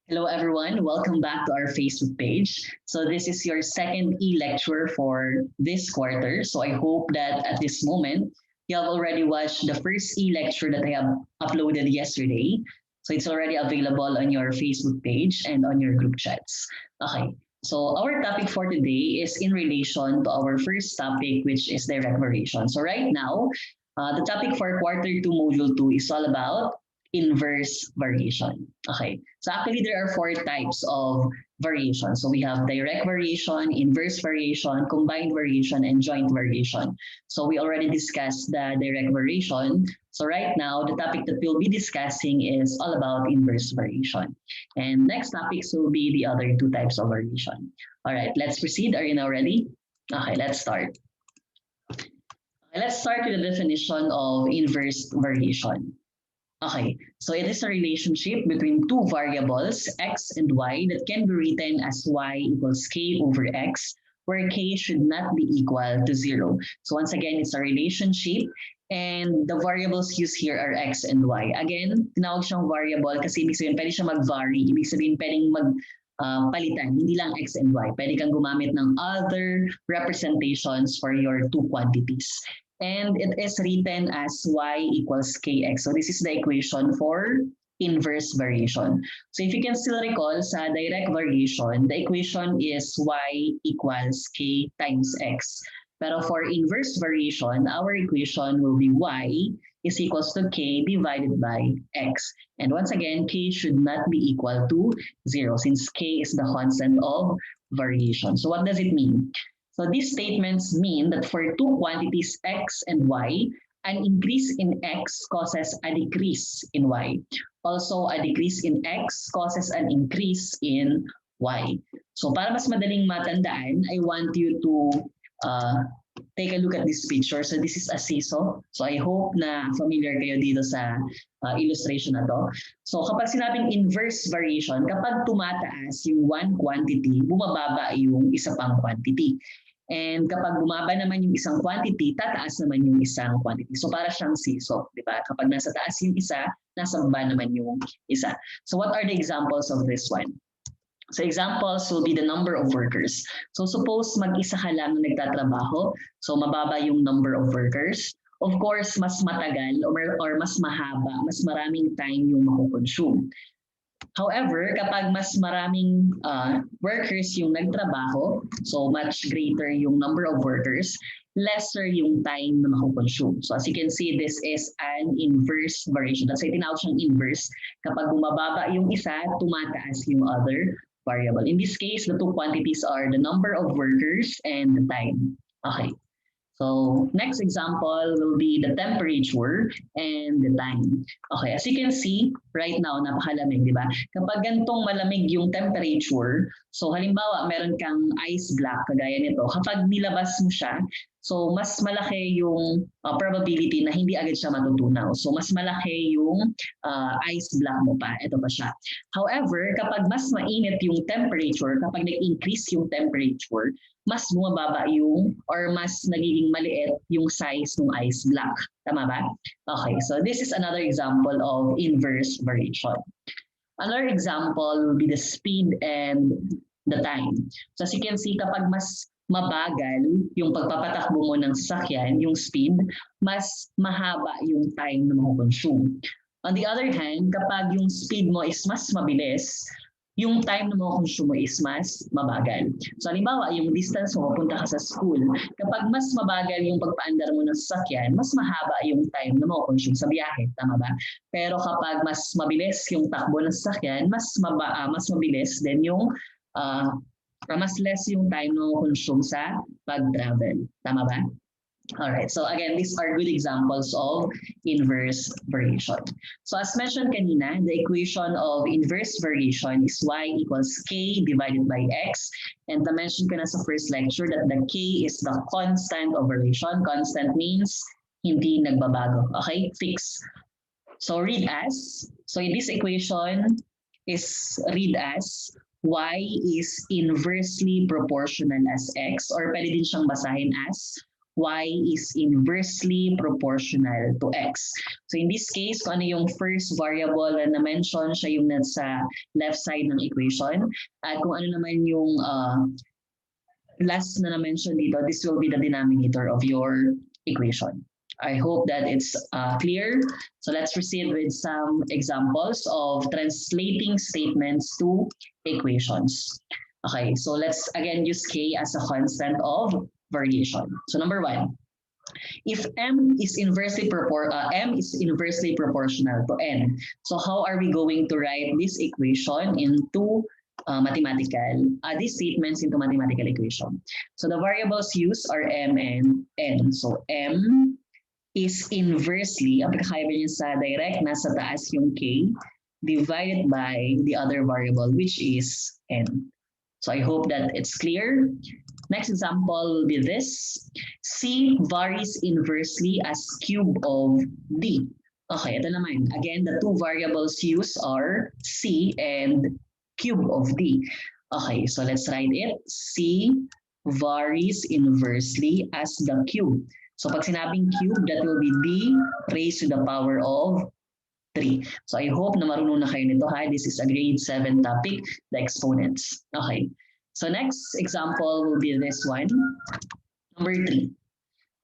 Hello, everyone. Welcome back to our Facebook page. So this is your second e-lecture for this quarter. So I hope that at this moment, you have already watched the first e-lecture that I have uploaded yesterday. So it's already available on your Facebook page and on your group chats. Okay. So our topic for today is in relation to our first topic, which is direct variation. So right now, the topic for quarter two, module two is all about inverse variation. Okay. So actually, there are four types of variation. So we have direct variation, inverse variation, combined variation, and joint variation. So we already discussed the direct variation. So right now, the topic that we'll be discussing is all about inverse variation. And next topics will be the other two types of variation. All right, let's proceed. Are you now ready? Okay, let's start. Let's start with the definition of inverse variation. Okay, so it is a relationship between two variables, x and y, that can be written as y equals k over x, where k should not be equal to 0. So once again, it's a relationship, and the variables used here are x and y. Again, tinawag siyang variable kasi ibig sabihin pwede siya mag-vary, ibig sabihin pwedeng palitan, hindi lang x and y. Pwede kang gumamit ng other representations for your two quantities. And it is written as y equals kx. So this is the equation for inverse variation. So if you can still recall sa direct variation, the equation is y equals k times x. Pero for inverse variation, our equation will be y is equals to k divided by x. And once again, k should not be equal to 0 since k is the constant of variation. So what does it mean? So these statements mean that for two quantities x and y, an increase in x causes a decrease in y. Also, a decrease in x causes an increase in y. So para mas madaling matandaan, I want you to take a look at this picture. So this is a seesaw. So I hope na familiar kayo dito sa illustration na to. So kapag sinabing inverse variation, kapag tumataas yung one quantity, bumababa yung isa pang quantity. And kapag bumaba naman yung isang quantity, tataas naman yung isang quantity. So para siyang seesaw, di ba? Kapag nasa taas yung isa, nasa baba naman yung isa. So what are the examples of this one? So examples will be the number of workers. So suppose mag-isa ka lang nagtatrabaho, so mababa yung number of workers. Of course, mas matagal or mas mahaba, mas maraming time yung makukonsume. However, kapag mas maraming workers yung nagtrabaho, so much greater yung number of workers, lesser yung time na makukonsume. So as you can see, this is an inverse variation. That's why tinawag siyang inverse. Kapag bumababa yung isa, tumataas yung other variable. In this case, the two quantities are the number of workers and the time. Okay. So next example will be the temperature and the time. Okay, as you can see, right now, napakalamig, di ba? Kapag gantong malamig yung temperature, so halimbawa, meron kang ice block, kagaya nito, kapag nilabas mo siya, so mas malaki yung probability na hindi agad siya matutunaw. So mas malaki yung ice block mo pa. Ito pa siya. However, kapag mas mainit yung temperature, kapag nag-increase yung temperature, mas bumababa yung or mas nagiging maliit yung size ng ice block. Tama ba? Okay, so this is another example of inverse variation. Another example will be the speed and the time. So as you can see, kapag mas mabagal yung pagpapatakbo mo ng sasakyan, yung speed, mas mahaba yung time na makukonsume. On the other hand, kapag yung speed mo is mas mabilis, yung time na makukonsume mo is mas mabagal. So halimbawa, yung distance mo papunta ka sa school, kapag mas mabagal yung pagpaandar mo ng sasakyan, mas mahaba yung time na makukonsume sa biyahe. Tama ba? Pero kapag mas mabilis yung takbo ng sasakyan, mas mabilis din yung mas less yung time na makukonsume sa pag-travel. Tama ba? Alright, so again, these are good examples of inverse variation. So as mentioned kanina, the equation of inverse variation is y equals k divided by x. And na-mention ko na sa first lecture that the k is the constant of variation. Constant means hindi nagbabago. Okay, fixed. So read as, so in this equation is read as y is inversely proportional as x, or pwede din siyang basahin as y is inversely proportional to x. So in this case, kung ano yung first variable na na-mention, siya yung nasa left side ng equation. At kung ano naman yung last na na-mention dito, this will be the denominator of your equation. I hope that it's clear. So let's proceed with some examples of translating statements to equations. Okay, so let's again use k as a constant of variation. So number one, if m is inversely proportional to n, so how are we going to write this equation into these statements into mathematical equation? So the variables used are m and n. So m is inversely, ang pagkakaiba niya sa direct, nasa taas yung k, divided by the other variable, which is n. So I hope that it's clear. Next example will be this. C varies inversely as cube of d. Okay, ito naman. Again, the two variables used are c and cube of d. Okay, so let's write it. C varies inversely as the cube. So pag sinabing cube, that will be d raised to the power of 3. So I hope na marunong na kayo nito ha. This is a grade 7 topic, the exponents. Okay. So next example will be this one. Number 3.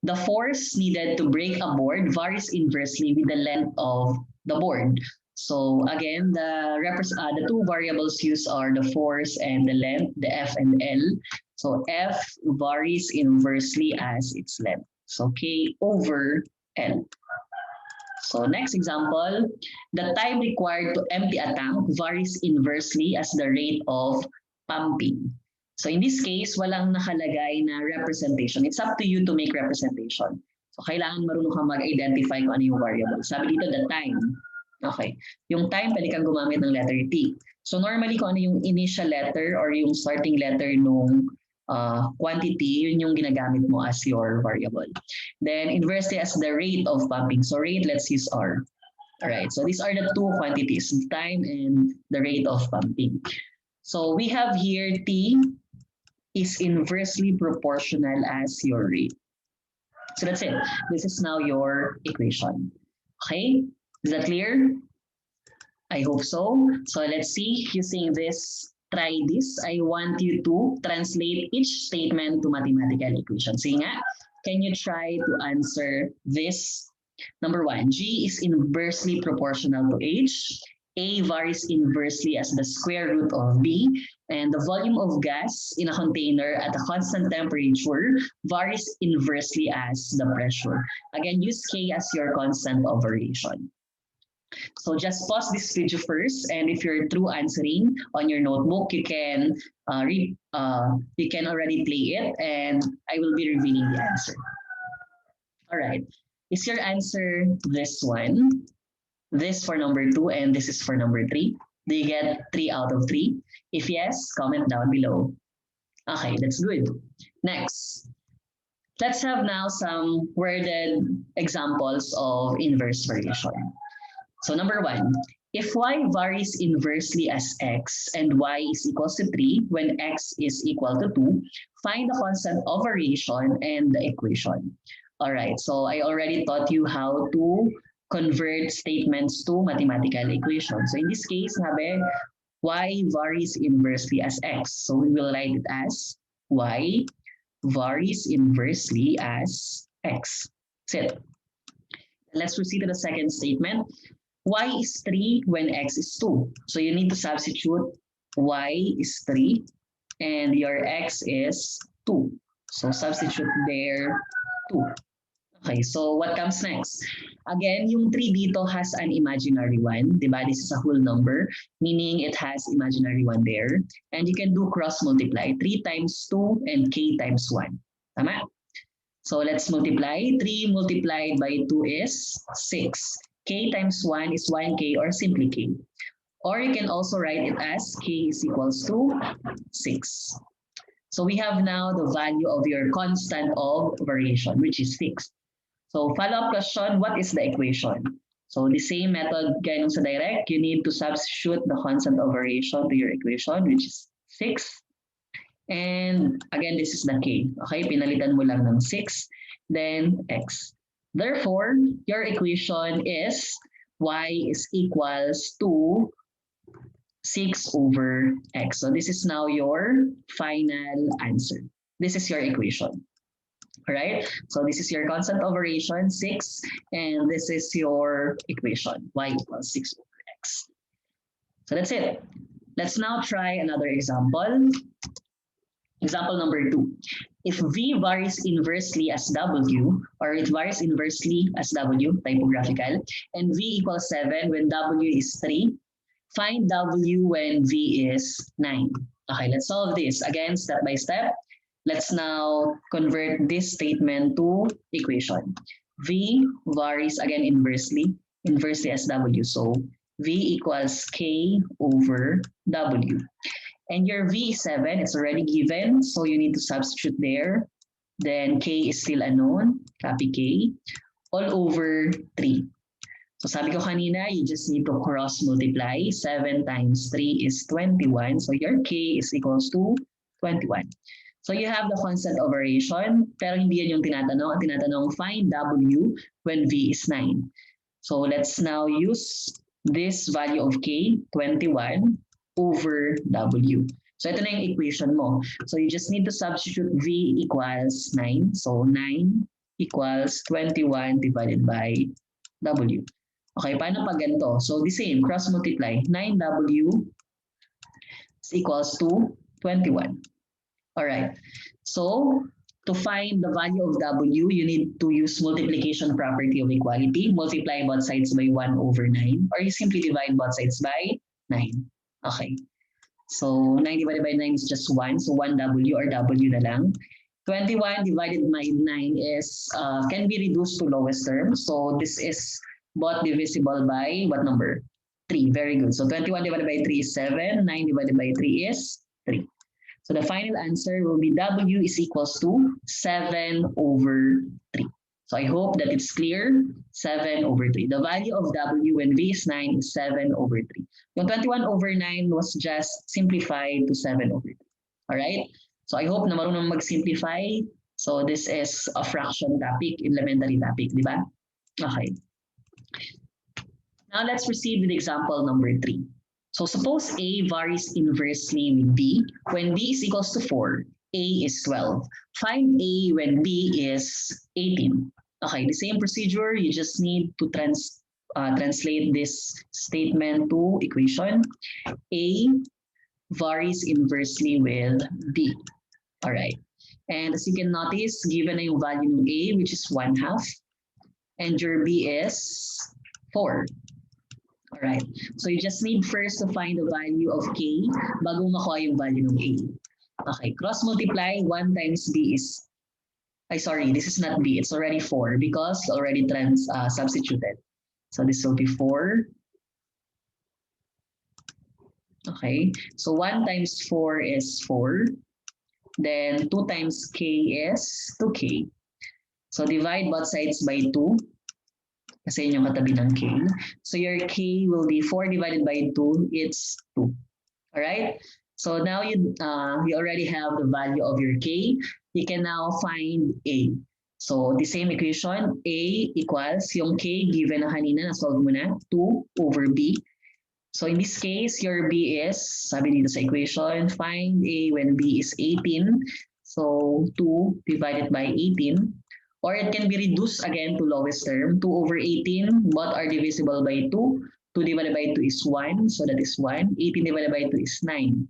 The force needed to break a board varies inversely with the length of the board. So again, the two variables used are the force and the length, the F and L. So F varies inversely as its length. So K over L. So next example, the time required to empty a tank varies inversely as the rate of pumping. So in this case, walang nakalagay na representation. It's up to you to make representation. So kailangan marunong kang mag-identify kung ano yung variable. Sabi dito, the time. Okay. Yung time, pwede kang gumamit ng letter T. So normally, kung ano yung initial letter or yung starting letter nung quantity, yun yung ginagamit mo as your variable. Then inversely as the rate of pumping. So rate, let's use R. All right, so these are the two quantities, time and the rate of pumping. So we have here T is inversely proportional as your rate. So that's it. This is now your equation. Okay, is that clear? I hope so. So let's see, using this, try this. I want you to translate each statement to mathematical equation. Sige nga, can you try to answer this? Number 1, G is inversely proportional to H. A varies inversely as the square root of B. And the volume of gas in a container at a constant temperature varies inversely as the pressure. Again, use K as your constant of variation. So just pause this video first, and if you're through answering on your notebook, you can already play it, and I will be revealing the answer. All right, is your answer this one? This for number 2, and this is for number 3. Do you get 3 out of 3? If yes, comment down below. Okay, that's good. Next, let's have now some worded examples of inverse variation. So number 1, if y varies inversely as x and y is equals to 3 when x is equal to 2, find the constant of variation and the equation. All right, so I already taught you how to convert statements to mathematical equations. So in this case, sabi, y varies inversely as x. So we will write it as y varies inversely as x. That's it. Let's proceed to the second statement. Y is 3 when x is 2. So you need to substitute y is 3 and your x is 2. So substitute there 2. Okay, so what comes next? Again, yung 3 dito has an imaginary 1. Diba? This is a whole number, meaning it has imaginary 1 there. And you can do cross multiply. 3 times 2 and k times 1. Tama? So let's multiply. 3 multiplied by 2 is 6. K times 1 is 1k or simply k. Or you can also write it as k is equals to 6. So we have now the value of your constant of variation, which is 6. So follow-up question, what is the equation? So the same method gaya nung sa direct, you need to substitute the constant of variation to your equation, which is 6. And again, this is the k. Okay, pinalitan mo lang ng 6. then x. Therefore, your equation is y is equals to 6 over x. So this is now your final answer. This is your equation. All right. So this is your constant of variation, 6, and this is your equation, y equals 6 over x. So that's it. Let's now try another example. Example number 2. If V varies inversely as W, or it varies inversely as W, typographical, and V equals 7 when W is 3, find W when V is 9. Okay, let's solve this. Again, step by step. Let's now convert this statement to equation. V varies again inversely as W. So V equals K over W. And your V is 7, it's already given, so you need to substitute there. Then K is still unknown, copy K, all over 3. So sabi ko kanina, you just need to cross multiply. 7 times 3 is 21, so your K is equals to 21. So you have the constant of variation, pero hindi yan yung tinatanong. Ang tinatanong, find W when V is 9. So let's now use this value of K, 21, over W. So ito na yung equation mo. So you just need to substitute V equals 9. So 9 equals 21 divided by W. Okay, paano pag ganito? So the same, cross multiply. 9W is equals to 21. All right. So to find the value of W, you need to use multiplication property of equality. Multiply both sides by 1 over 9. Or you simply divide both sides by 9. Okay. So 9 divided by 9 is just 1. So 1W or W na lang. 21 divided by 9 is can be reduced to lowest term. So this is both divisible by what number? 3. Very good. So 21 divided by 3 is 7. 9 divided by 3 is 3. So the final answer will be W is equals to 7 over 3. So I hope that it's clear. 7 over 3. The value of W when V is 9 is 7 over 3. Yung 21 over 9 was just simplified to 7 over 3. All right? So I hope na marunong mag-simplify. So this is a fraction topic, elementary topic, di ba? Okay. Now let's proceed with example number 3. So suppose A varies inversely with B. When B is equals to 4, A is 12. Find A when B is 18. Okay, the same procedure. You just need to translate this statement to equation. A varies inversely with B. All right. And as you can notice, given na yung value ng A, which is 1/2, and your B is 4. All right. So you just need first to find the value of K bago makuha yung value ng A. Okay. Cross multiply 1 times B is, sorry, this is not B. It's already 4 because already substituted. So this will be 4. Okay. So 1 times 4 is 4. Then 2 times K is 2K. So divide both sides by 2. Kasi yun yung katabi ng K. So your K will be 4 divided by 2, it's 2. All right? So now you already have the value of your K. You can now find A. So the same equation, A equals yung K given na kanina, na-solve mo na, 2 over B. So in this case, your B is, sabi dito sa equation, find A when B is 18. So 2 divided by 18. Or it can be reduced again to lowest term. 2 over 18, both are divisible by 2. 2 divided by 2 is 1, so that is 1. 18 divided by 2 is 9.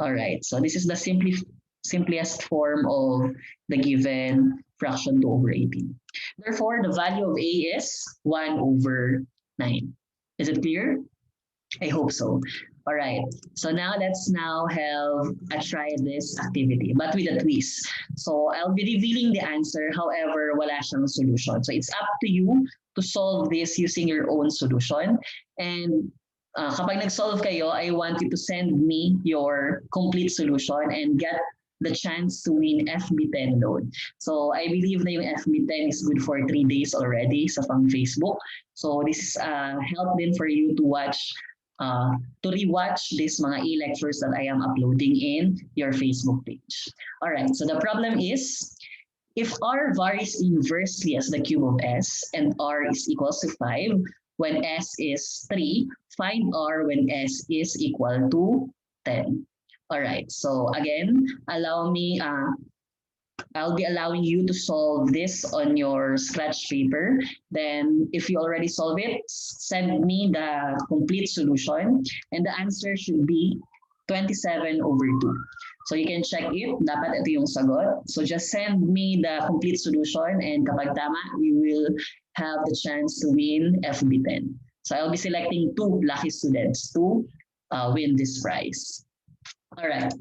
All right, so this is the simplest form of the given fraction 2 over 18. Therefore, the value of A is 1 over 9. Is it clear? I hope so. All right, so now let's have a try this activity, but with a twist. So I'll be revealing the answer, however, wala siyang solution. So it's up to you to solve this using your own solution. And kapag nag-solve kayo, I want you to send me your complete solution and get the chance to win FB10 loan. So I believe na yung FB10 is good for 3 days already sa pang Facebook. So this is help din for you to watch to rewatch these mga e-lectures that I am uploading in your Facebook page. All right, so the problem is, If r varies inversely as the cube of s and r is equals to 5 when s is 3, find r when s is equal to 10. All right, so again, I'll be allowing you to solve this on your scratch paper. Then if you already solve it, send me the complete solution and the answer should be 27 over 2. So you can check if dapat ito yung sagot. So just send me the complete solution and kapag tama, we will have the chance to win FB10. So I'll be selecting 2 lucky students to win this prize. All right.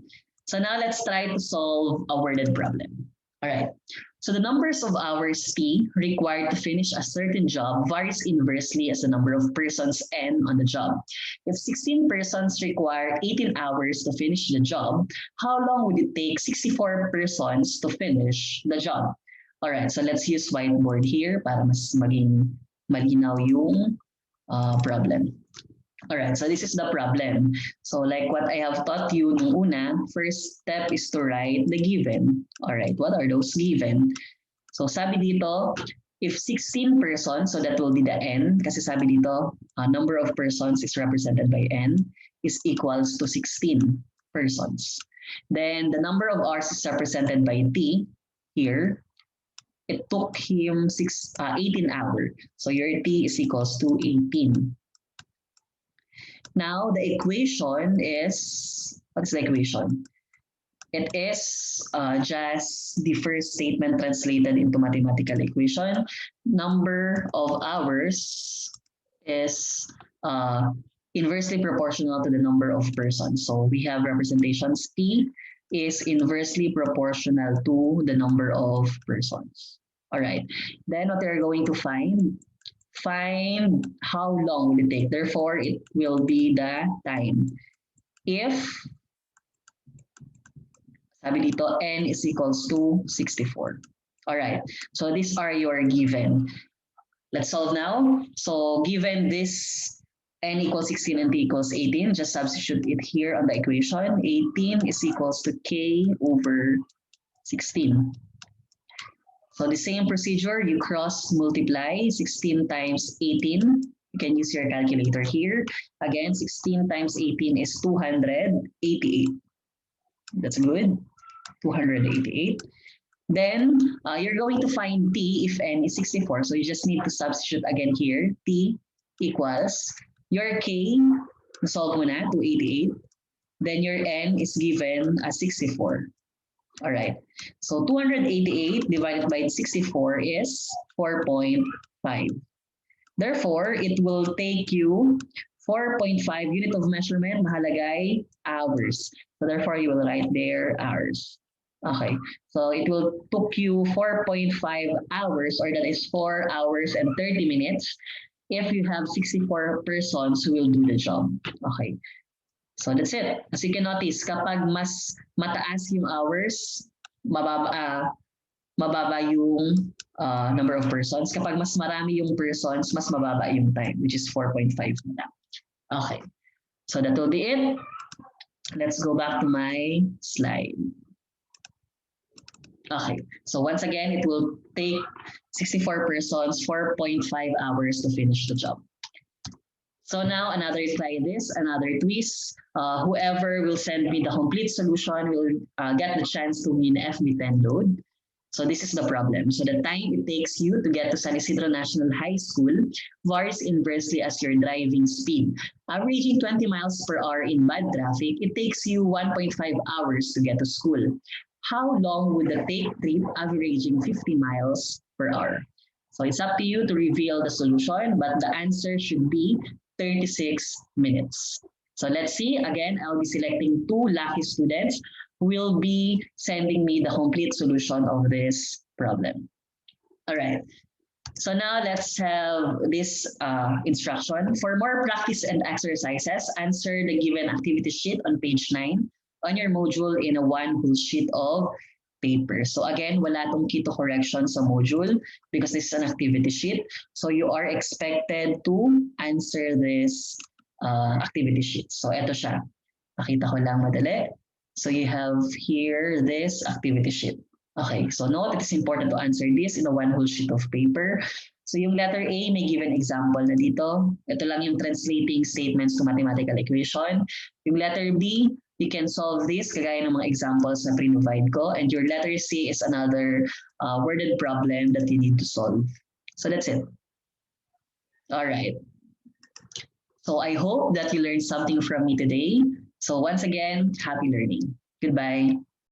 So now let's try to solve a worded problem. All right. So the numbers of hours P required to finish a certain job varies inversely as the number of persons N on the job. If 16 persons require 18 hours to finish the job, how long would it take 64 persons to finish the job? All right, so let's use whiteboard here para mas maging malinaw yung problem. All right, so this is the problem. So like what I have taught you nung una, first step is to write the given. All right, what are those given? So sabi dito, if 16 persons, so that will be the n, kasi sabi dito, number of persons is represented by n, is equals to 16 persons. Then the number of hours is represented by t here. It took him 18 hours. So your t is equals to 18. Now, the equation is, what's the equation? It is just the first statement translated into mathematical equation. Number of hours is inversely proportional to the number of persons. So we have representations. P is inversely proportional to the number of persons. All right. Then what they're going to find how long will it take. Therefore, it will be the time. If, sabi dito, n is equals to 64. All right, so these are your given. Let's solve now. So given this n equals 16 and t equals 18, just substitute it here on the equation. 18 is equals to k over 16. So the same procedure, you cross multiply 16 times 18. You can use your calculator here. Again, 16 times 18 is 288. That's good, 288. Then you're going to find t if n is 64. So you just need to substitute again here. T equals your k, solve muna, 288. Then your n is given as 64. All right, so 288 divided by 64 is 4.5. Therefore, it will take you 4.5 unit of measurement, mahalagay hours. So therefore, you will write there hours. Okay, so it will took you 4.5 hours, or that is 4 hours and 30 minutes if you have 64 persons who will do the job. Okay. So that's it. As you can notice, kapag mas mataas yung hours, mababa yung number of persons. Kapag mas marami yung persons, mas mababa yung time, which is 4.5 na. Okay. So that will be it. Let's go back to my slide. Okay. So once again, it will take 64 persons, 4.5 hours to finish the job. So now another try this, another twist. Whoever will send me the complete solution will get the chance to win FB10 load. So this is the problem. So the time it takes you to get to San Isidro National High School varies inversely as your driving speed. Averaging 20 miles per hour in bad traffic, it takes you 1.5 hours to get to school. How long would the take trip averaging 50 miles per hour? So it's up to you to reveal the solution, but the answer should be 36 minutes. So let's see. Again, I'll be selecting 2 lucky students who will be sending me the complete solution of this problem. All right. So now let's have this instruction. For more practice and exercises, answer the given activity sheet on page 9 on your module in a one whole sheet of paper. So again, wala tong keto correction sa module because this is an activity sheet. So you are expected to answer this activity sheet. So eto siya. Pakita ko lang madali. So you have here this activity sheet. Okay, so note it is important to answer this in a one whole sheet of paper. So yung letter A, may given example na dito. Ito lang yung translating statements to mathematical equation. Yung letter B, you can solve this kagaya ng mga examples na pre-provide ko. And your letter C is another worded problem that you need to solve. So that's it. All right. So I hope that you learned something from me today. So once again, happy learning. Goodbye.